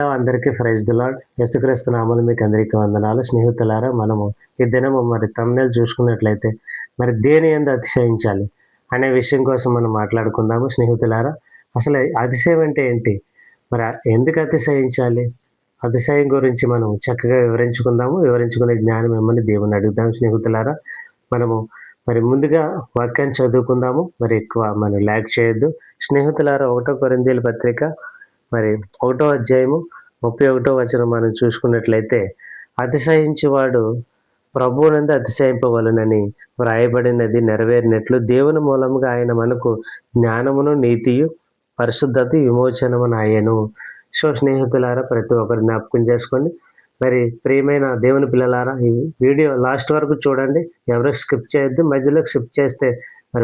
అందరికీ praise the lord. యేసుక్రీస్తు నామములో మీకు అందరికీ వందనాలు. స్నేహితులారా, మనము ఈ దినము థంబ్‌నెయిల్ చూసుకున్నట్లయితే దేని యందు అతిశయించాలి అనే విషయం కోసం మనం మాట్లాడుకుందాము. స్నేహితులారా, అసలు అతిశయం అంటే ఏంటి? ఎందుకు అతిశయించాలి? అతిశయం గురించి మనం చక్కగా వివరించుకుందాము. వివరించుకునే జ్ఞానం ఇమ్మని దేవుణ్ణి అడుగుదాం. స్నేహితులారా, మనము ముందుగా వాక్యాన్ని చదువుకుందాము. ఎక్కువ మనం లాగ్ చేయొద్దు. స్నేహితులారా, 1 కొరింథీయుల పత్రిక 1వ అధ్యాయము 31వ వచనం మనం చూసుకున్నట్లయితే, అతిశయించువాడు ప్రభువునందు అతిశయింపవలెనని వ్రాయబడినది నెరవేరినట్లు దేవుని మూలముగా ఆయన మనకు జ్ఞానమును, నీతియు, పరిశుద్ధత, విమోచనమునాయెను. సో స్నేహితులారా, ప్రతి ఒక్కరు జ్ఞాపకం చేసుకోండి. ప్రియమైన దేవుని పిల్లలారా, ఈ వీడియో లాస్ట్ వరకు చూడండి. ఎవరు స్కిప్ చేయొద్దు. మధ్యలో స్కిప్ చేస్తే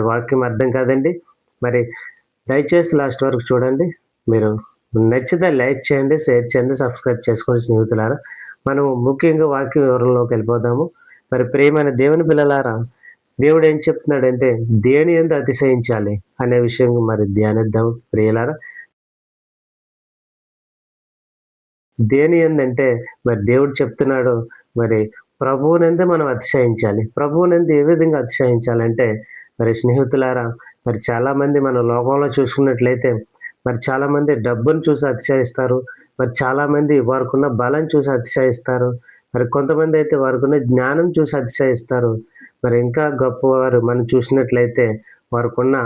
వాక్యం అర్థం కాదండి. దయచేసి లాస్ట్ వరకు చూడండి. మీరు నచ్చితే లైక్ చేయండి, షేర్ చేయండి, సబ్స్క్రైబ్ చేసుకోండి. స్నేహితులారా, మనము ముఖ్యంగా వాక్య వివరంలోకి వెళ్ళిపోదాము. ప్రియమైన దేవుని పిల్లలారా, దేవుడు ఏం చెప్తున్నాడంటే దేని యందు అతిశయించాలి అనే విషయం ధ్యానిద్దాం. ప్రియులారా, దేని యందంటే దేవుడు చెప్తున్నాడు, ప్రభువునందే మనం అతిశయించాలి. ప్రభువునందు ఏ విధంగా అతిశయించాలంటే స్నేహితులారా, చాలామంది మన లోకంలో చూసుకున్నట్లయితే చాలామంది డబ్బును చూసి అతిశయిస్తారు. చాలామంది వారికున్న బలం చూసి అతిశయిస్తారు. కొంతమంది అయితే వారికున్న జ్ఞానం చూసి అతిశయిస్తారు. ఇంకా గొప్పవారు మనం చూసినట్లయితే వారికున్న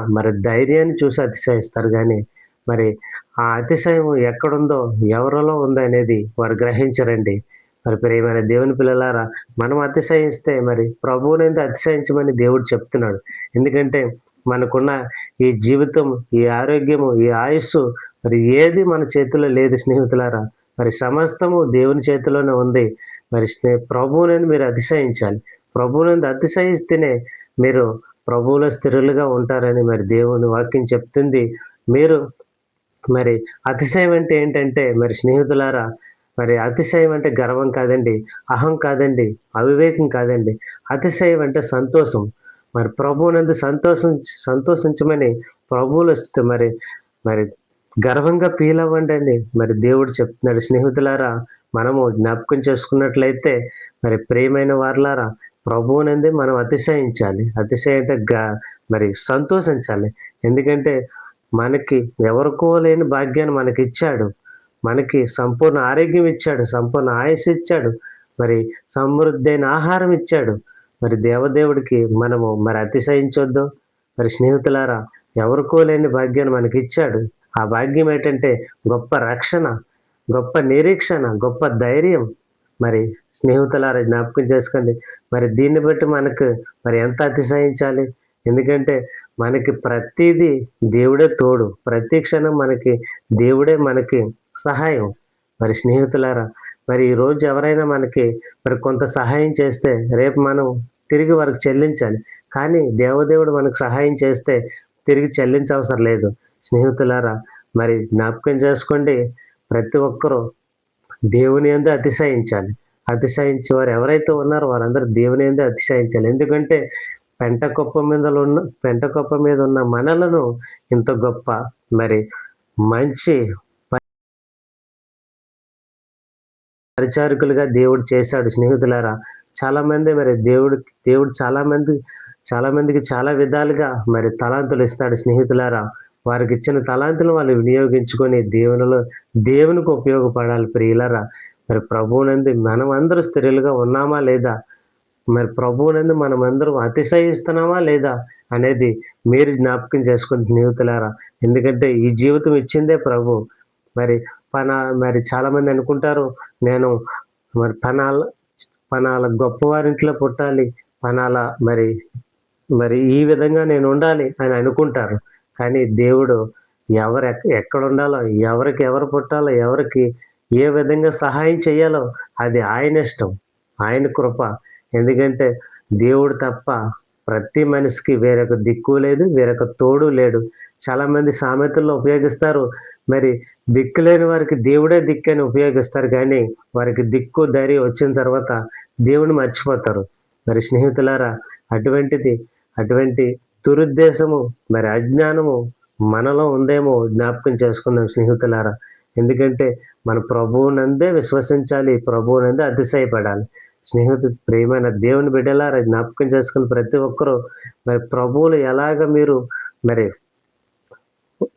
ధైర్యాన్ని చూసి అతిశయిస్తారు. కానీ ఆ అతిశయం ఎక్కడుందో, ఎవరిలో ఉందో అనేది వారు గ్రహించరండి. ప్రియమైన దేవుని పిల్లలారా, మనం అతిశయిస్తే ప్రభువునందు అతిశయించమని దేవుడు చెప్తున్నాడు. ఎందుకంటే మనకున్న ఈ జీవితం, ఈ ఆరోగ్యము, ఈ ఆయుస్సు ఏది మన చేతిలో లేదు స్నేహితులారా. సమస్తము దేవుని చేతిలోనే ఉంది. ప్రభువునందు మీరు అతిశయించాలి. ప్రభువునందు అతిశయిస్తేనే మీరు ప్రభువులో స్థిరులుగా ఉంటారని దేవుని వాక్యం చెప్తుంది. మీరు అతిశయం అంటే ఏంటంటే స్నేహితులారా, అతిశయం అంటే గర్వం కాదండి, అహం కాదండి, అవివేకం కాదండి. అతిశయం అంటే సంతోషం. ప్రభువునందు సంతోషించమని ప్రభువులు వస్తే గర్వంగా ఫీల్ అవ్వండి అని దేవుడు చెప్తున్నాడు. స్నేహితులారా, మనము జ్ఞాపకం చేసుకున్నట్లయితే ప్రియమైన వారులారా, ప్రభువునందే మనం అతిశయించాలి. అతిశయం అంటే సంతోషించాలి. ఎందుకంటే మనకి ఎవరికో లేని భాగ్యాన్ని మనకి ఇచ్చాడు. మనకి సంపూర్ణ ఆరోగ్యం ఇచ్చాడు, సంపూర్ణ ఆయుష్ ఇచ్చాడు, సమృద్ధైన ఆహారం ఇచ్చాడు. దేవదేవుడికి మనము అతిశయించొద్దు. స్నేహితులారా, ఎవరికో లేని భాగ్యాన్ని మనకి ఇచ్చాడు. ఆ భాగ్యం ఏంటంటే గొప్ప రక్షణ, గొప్ప నిరీక్షణ, గొప్ప ధైర్యం. స్నేహితులారా, జ్ఞాపకం చేసుకోండి. దీన్ని బట్టి మనకు ఎంత అతిశయించాలి. ఎందుకంటే మనకి ప్రతిదీ దేవుడే తోడు, ప్రతి క్షణం దేవుడే మనకి సహాయం. స్నేహితులారా, ఈరోజు ఎవరైనా మనకి కొంత సహాయం చేస్తే రేపు మనం తిరిగి వారికి చెల్లించాలి. కానీ దేవదేవుడు మనకు సహాయం చేస్తే తిరిగి చెల్లించవసరం లేదు. స్నేహితులారా, జ్ఞాపకం చేసుకోండి. ప్రతి ఒక్కరూ దేవుని యందు అతిశయించాలి. అతిశయించే వారు ఎవరైతే ఉన్నారో వారందరూ దేవుని యందు అతిశయించాలి. ఎందుకంటే పెంట కుప్ప మీద ఉన్న మనలను ఇంత గొప్ప మంచి పరిచారకులుగా దేవుడు చేశాడు. స్నేహితులారా, చాలామంది దేవుడు చాలామందికి చాలా విధాలుగా తలాంతులు ఇస్తాడు. స్నేహితులారా, వారికి ఇచ్చిన తలాంతులు వాళ్ళు వినియోగించుకొని దేవునికి ఉపయోగపడాలి. ప్రియులారా, ప్రభువునందు మనం అందరూ స్థిరులుగా ఉన్నామా లేదా, ప్రభువునందు మనం అందరం అతిశయిస్తున్నామా లేదా అనేది మీరు జ్ఞాపకం చేసుకోండి స్నేహితులారా. ఎందుకంటే ఈ జీవితం ఇచ్చిందే ప్రభు. చాలామంది అనుకుంటారు, నేను పనాల గొప్పవారింట్లో పుట్టాలి, ఈ విధంగా నేను ఉండాలి అని అనుకుంటారు. కానీ దేవుడు ఎక్కడ ఉండాలో, ఎవరు పుట్టాలో, ఎవరికి ఏ విధంగా సహాయం చేయాలో అది ఆయన ఇష్టం, ఆయన కృప. ఎందుకంటే దేవుడు తప్ప ప్రతి మనిషికి వేరొక దిక్కు లేదు, వేరొక తోడు లేడు. చాలామంది సామెతల్లో ఉపయోగిస్తారు, దిక్కు లేని వారికి దేవుడే దిక్కు అని ఉపయోగిస్తారు. కానీ వారికి దిక్కు ధైర్యం వచ్చిన తర్వాత దేవుని మర్చిపోతారు. స్నేహితులారా, అటువంటి దురుద్దేశము, అజ్ఞానము మనలో ఉందేమో జ్ఞాపకం చేసుకుందాం. స్నేహితులారా, ఎందుకంటే మన ప్రభువునందే విశ్వసించాలి, ప్రభువునందే అతిశయపడాలి. ప్రియమైన దేవుని బిడ్డలారా జ్ఞాపకం చేసుకుని ప్రతి ఒక్కరూ మరి ప్రభువులు మీరు మరి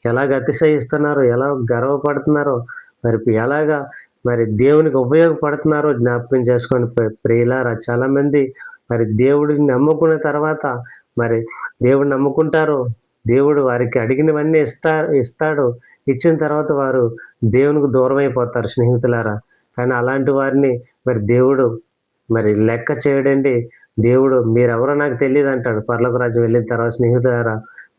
ఎలాగ అతిశయిస్తున్నారో, ఎలా గర్వపడుతున్నారో, మరి ఎలాగా మరి దేవునికి ఉపయోగపడుతున్నారో జ్ఞాపకం చేసుకొని ప్రియులారా చాలామంది మరి దేవుడిని నమ్ముకున్న తర్వాత మరి దేవుడిని నమ్ముకుంటారు. దేవుడు వారికి అడిగినవన్నీ ఇస్తాడు. ఇచ్చిన తర్వాత వారు దేవునికి దూరం అయిపోతారు స్నేహితులారా. కానీ అలాంటి వారిని మరి దేవుడు మరి లెక్క చేయడండి. దేవుడు మీరెవరో నాకు తెలీదు అంటాడు పరలోక రాజ్యం వెళ్ళిన తర్వాత స్నేహితులారా.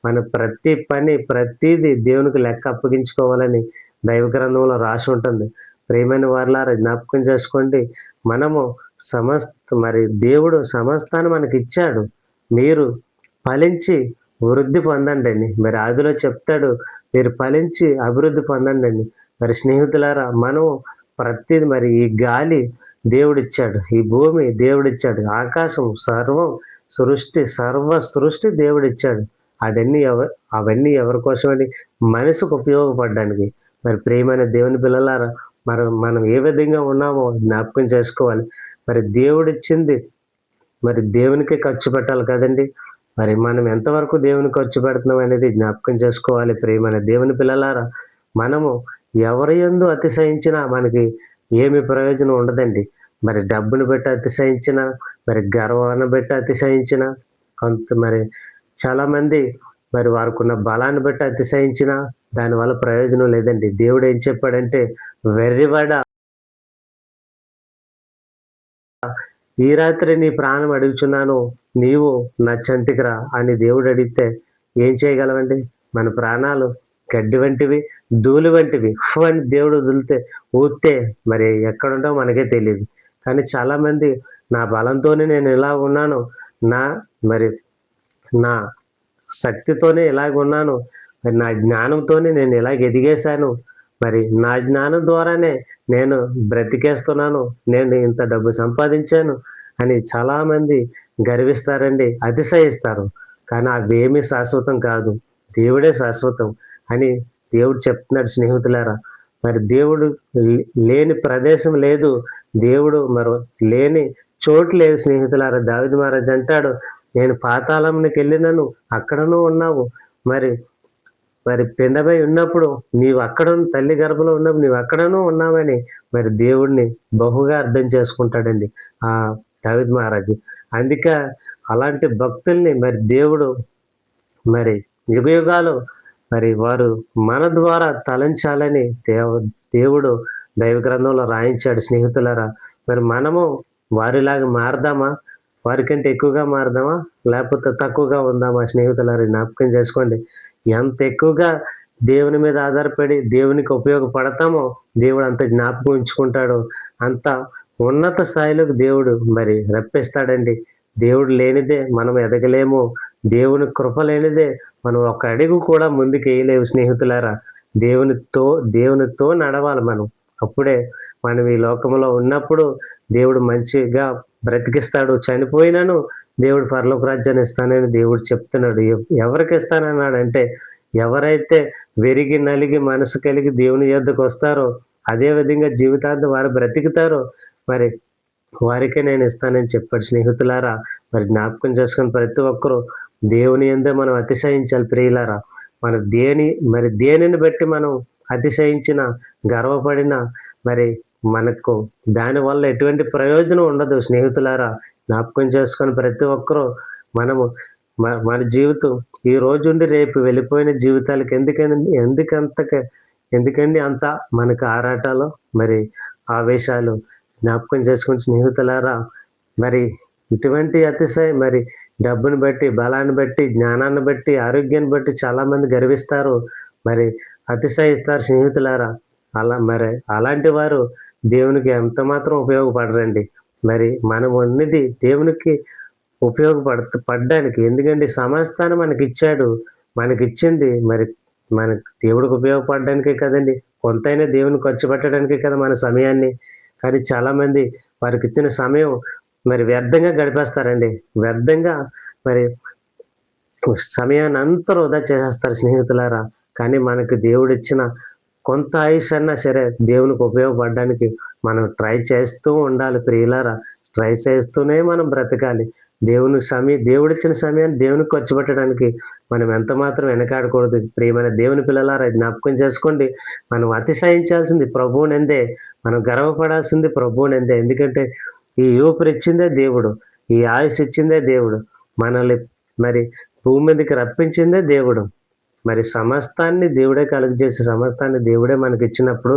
మన ప్రతి పని ప్రతీది దేవునికి లెక్క అప్పగించుకోవాలని దైవ గ్రంథంలో రాసి ఉంటుంది. ప్రియమైన వారలారా జ్ఞాపకం చేసుకోండి. మనము మరి దేవుడు సమస్తాన్ని మనకిచ్చాడు. మీరు ఫలించి వృద్ధి పొందండి అని మరి ఆదిలో చెప్తాడు. మీరు ఫలించి అభివృద్ధి పొందండి అని. మరి స్నేహితులారా మనం ప్రతిది మరి ఈ గాలి దేవుడిచ్చాడు, ఈ భూమి దేవుడిచ్చాడు, ఆకాశం సర్వ సృష్టి దేవుడిచ్చాడు. అవన్నీ ఎవరి కోసమని? మనిషికి ఉపయోగపడడానికి. మరి ప్రియమైన దేవుని పిల్లలారా మనం ఏ విధంగా ఉన్నామో జ్ఞాపకం చేసుకోవాలి. మరి దేవుడిచ్చింది మరి దేవునికే ఖర్చు పెట్టాలి కదండి. మరి మనం ఎంతవరకు దేవునికి ఖర్చు పెడుతున్నాం అనేది జ్ఞాపకం చేసుకోవాలి. ప్రియమైన దేవుని పిల్లలారా మనము ఎవరి యందు అతిశయించినా మనకి ఏమి ప్రయోజనం ఉండదండి. మరి డబ్బును బట్టి అతిశయించినా, మరి గర్వాన్ని బట్టి అతిశయించినా, మరి చాలామంది మరి వారికున్న బలాన్ని బట్టి అతిశయించినా దానివల్ల ప్రయోజనం లేదండి. దేవుడు ఏం చెప్పాడంటే, వెర్రివాడా ఈ రాత్రి నీ ప్రాణం అడుగుచున్నాను, నీవు నా చెంతకి రా అని దేవుడు అడిగితే ఏం చేయగలమండి? మన ప్రాణాలు గడ్డి వంటివి, ధూళి వంటివి. అని దేవుడు ఊస్తే మరి ఎక్కడుంటామో మనకే తెలియదు. కానీ చాలామంది నా బలంతోనే నేను ఇలా ఉన్నాను, మరి నా శక్తితోనే ఇలాగున్నాను, మరి నా జ్ఞానంతోనే నేను ఇలాగ ఎదిగేశాను, మరి నా జ్ఞానం ద్వారానే నేను బ్రతికేస్తున్నాను, నేను ఇంత డబ్బు సంపాదించాను అని చాలామంది గర్విస్తారండి, అతిశయిస్తారు. కానీ అవేమీ శాశ్వతం కాదు, దేవుడే శాశ్వతం అని దేవుడు చెప్తున్నాడు స్నేహితులారా. మరి దేవుడు లేని ప్రదేశం లేదు, దేవుడు లేని చోటు లేదు స్నేహితులారా. దావీదు మహారాజు అంటాడు, నేను పాతాళంకి వెళ్ళినను అక్కడనూ ఉన్నావు, మరి పిండమై ఉన్నప్పుడు నీవు అక్కడ తల్లి గర్భంలో ఉన్నప్పుడు నీవు అక్కడనూ ఉన్నావని మరి దేవుడిని బహుగా అర్థం చేసుకుంటాడండి ఆ దావీదు మహారాజు. అందుకే అలాంటి భక్తుల్ని మరి దేవుడు మరి యుగయుగాలు మరి వారు మన ద్వారా తలంచాలని దేవుడు దైవ గ్రంథంలో రాయించాడు స్నేహితులారా. మరి మనము వారిలాగా మారదామా? వారికంటే ఎక్కువగా మారదామా లేకపోతే తక్కువగా ఉందామా? స్నేహితులారా జ్ఞాపకం చేసుకోండి. ఎంత ఎక్కువగా దేవుని మీద ఆధారపడి దేవునికి ఉపయోగపడతామో దేవుడు అంత జ్ఞాపకం ఉంచుకుంటాడు, అంత ఉన్నత స్థాయిలోకి దేవుడు మరి రప్పిస్తాడండి. దేవుడు లేనిదే మనం ఎదగలేము, దేవుని కృప లేనిదే మనం ఒక అడుగు కూడా ముందుకు వేయలేము స్నేహితులారా. దేవునితో నడవాలి మనం. అప్పుడే మనం ఈ లోకంలో ఉన్నప్పుడు దేవుడు మంచిగా బ్రతికిస్తాడు. చనిపోయినాను దేవుడు పరలోక రాజ్యాన్ని ఇస్తానని దేవుడు చెప్తున్నాడు. ఎవరికి ఇస్తానన్నాడంటే, ఎవరైతే విరిగి నలిగి మనసు కలిగి దేవుని యొద్దకు వస్తారో, అదే విధంగా జీవితాంతం వారు బ్రతికుతారో మరి వారికే నేను ఇస్తానని చెప్పాడు స్నేహితులారా. మరి జ్ఞాపకం చేసుకుని ప్రతి ఒక్కరూ దేవుని యందే మనం అతిశయించాలి ప్రియులారా. దేనిని బట్టి మనం అతిశయించిన, గర్వపడిన మరి మనకు దానివల్ల ఎటువంటి ప్రయోజనం ఉండదు స్నేహితులారా. జ్ఞాపకం చేసుకొని ప్రతి ఒక్కరూ మనము మన జీవితం ఈ రోజుండి రేపు వెళ్ళిపోయిన జీవితాలకు ఎందుకండి అంత మనకు ఆరాటాలు మరి ఆవేశాలు? జ్ఞాపకం చేసుకుని స్నేహితులారా మరి ఇటువంటి అతిశయం మరి డబ్బుని బట్టి, బలాన్ని బట్టి, జ్ఞానాన్ని బట్టి, ఆరోగ్యాన్ని బట్టి చాలామంది గర్విస్తారు, మరి అతిశయిస్తారు స్నేహితులారా. అలాంటి వారు దేవునికి ఎంత మాత్రం ఉపయోగపడరండి. మరి మనం ఉన్నది దేవునికి పడ్డానికి. ఎందుకంటే సమస్తాన్ని మనకిచ్చాడు. మనకిచ్చింది మరి మనకు దేవుడికి ఉపయోగపడడానికే కదండి. కొంతైనా దేవునికి ఖర్చు పెట్టడానికే కదా మన సమయాన్ని. కానీ చాలామంది వారికి ఇచ్చిన సమయం మరి వ్యర్థంగా గడిపేస్తారండి. వ్యర్థంగా మరి సమయాన్ని అంతా వృధా చేసేస్తారు స్నేహితులారా. కానీ మనకు దేవుడిచ్చిన కొంత ఆయుష్ అన్నా సరే దేవునికి ఉపయోగపడడానికి మనం ట్రై చేస్తూ ఉండాలి ప్రియులారా. ట్రై చేస్తూనే మనం బ్రతకాలి. దేవుడిచ్చిన సమయాన్ని దేవునికి ఖర్చు పెట్టడానికి మనం ఎంత మాత్రం వెనకాడకూడదు. ప్రియమైన దేవుని పిల్లలారా, జ్ఞాపకం చేసుకోండి. మనం అతిశయించాల్సింది ప్రభువునందే. మనం గర్వపడాల్సింది ప్రభువునందే. ఎందుకంటే ఈ ఊపిరిచ్చిందే దేవుడు. ఈ ఆయుష్ ఇచ్చిందే దేవుడు. మనల్ని మరి భూమి మీదకి రప్పించిందే దేవుడు. మరి సమస్తాన్ని దేవుడే కలుగజేసి సమస్తాన్ని దేవుడే మనకిచ్చినప్పుడు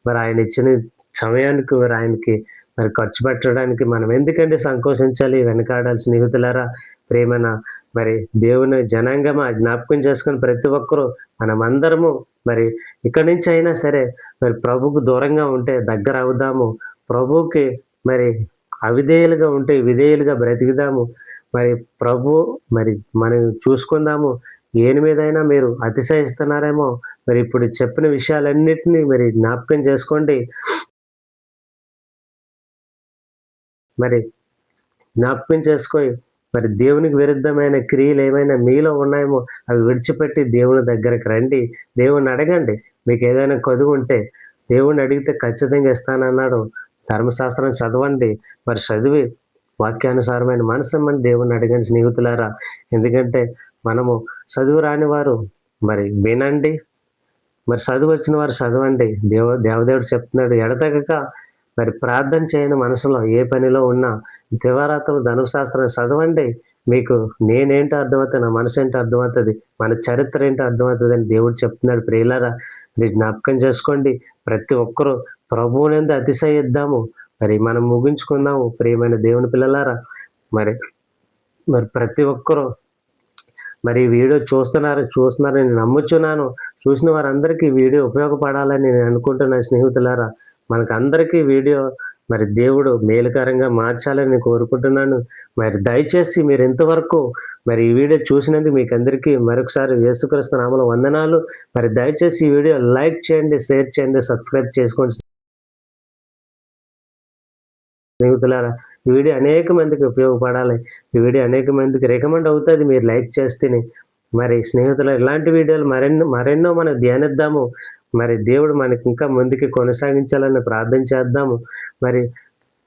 మరి ఆయన ఇచ్చిన సమయానికి మరి ఆయనకి మరి ఖర్చు పెట్టడానికి మనం ఎందుకండి సంకోచించాలి, వెనకాడాలి? స్నేహితులారా, ప్రేమన మరి దేవుని జనాంగమా, జ్ఞాపకం చేసుకుని ప్రతి ఒక్కరూ మనమందరము మరి ఇక్కడి నుంచి అయినా సరే మరి ప్రభువుకు దూరంగా ఉంటే దగ్గర అవుదాము. ప్రభువుకి మరి అవిధేయులుగా ఉంటే విధేయులుగా బ్రతికిదాము. మరి ప్రభు మరి మనం చూసుకుందాము. ఏని మీదైనా మీరు అతిశయిస్తున్నారేమో, మరి ఇప్పుడు చెప్పిన విషయాలన్నిటిని మరి జ్ఞాపకం చేసుకోండి. మరి జ్ఞాపకం చేసుకొని మరి దేవునికి విరుద్ధమైన క్రియలు ఏమైనా మీలో ఉన్నాయేమో అవి విడిచిపెట్టి దేవుని దగ్గరికి రండి. దేవుణ్ణి అడగండి. మీకు ఏదైనా కొదువు ఉంటే దేవుణ్ణి అడిగితే ఖచ్చితంగా ఇస్తానన్నాడు. ధర్మశాస్త్రం చదవండి. మరి చదివి వాక్యానుసారమైన మనసిమ్మని దేవుణ్ణి అడగండి స్నేహితులారా. ఎందుకంటే మనము చదువు రాని వారు మరి వినండి. మరి చదువు వచ్చిన వారు చదవండి. దేవదేవుడు చెప్తున్నాడు, ఎడతెగక మరి ప్రార్థన చేయని మనసులో ఏ పనిలో ఉన్నా దివారాత్రులు ధర్మశాస్త్రం చదవండి. మీకు నేనేంటో అర్థమవుతుంది, నా మనసు ఏంటో అర్థమవుతుంది, మన చరిత్ర ఏంటో అర్థమవుతుంది అని దేవుడు చెప్తున్నాడు. ప్రియులారా, మీరు జ్ఞాపకం చేసుకోండి. ప్రతి ఒక్కరూ ప్రభువునందు అతిశయిద్దాము. మరి మనం ముగించుకుందాము ప్రియమైన దేవుని పిల్లలారా. మరి మరి ప్రతి ఒక్కరూ మరి ఈ వీడియో చూస్తున్నారని నేను నమ్ముచున్నాను. చూసిన వారందరికీ ఈ వీడియో ఉపయోగపడాలని నేను అనుకుంటున్నాను స్నేహితులారా. మనకందరికీ వీడియో మరి దేవుడు మేలుకరంగా మార్చాలని నేను కోరుకుంటున్నాను. మరి దయచేసి మీరు ఇంతవరకు మరి ఈ వీడియో చూసినందుకు మీకందరికీ మరొకసారి యేసుక్రీస్తు నామములో వందనాలు. మరి దయచేసి ఈ వీడియో లైక్ చేయండి, షేర్ చేయండి, సబ్స్క్రైబ్ చేసుకోండి స్నేహితులారా. ఈ వీడియో అనేక మందికి ఉపయోగపడాలి. ఈ వీడియో అనేక మందికి రికమెండ్ అవుతుంది మీరు లైక్ చేస్తేనే. మరి స్నేహితులు, ఇలాంటి వీడియోలు మరెన్నో మనం ధ్యానిద్దాము. మరి దేవుడు మనకి ఇంకా ముందుకి కొనసాగించాలని ప్రార్థన చేద్దాము. మరి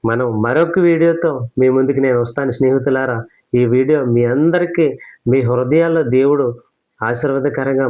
మనం మరొక వీడియోతో మీ ముందుకి నేను వస్తాను స్నేహితులారా. ఈ వీడియో మీ అందరికీ మీ హృదయాల్లో దేవుడు ఆశీర్వాదకరంగా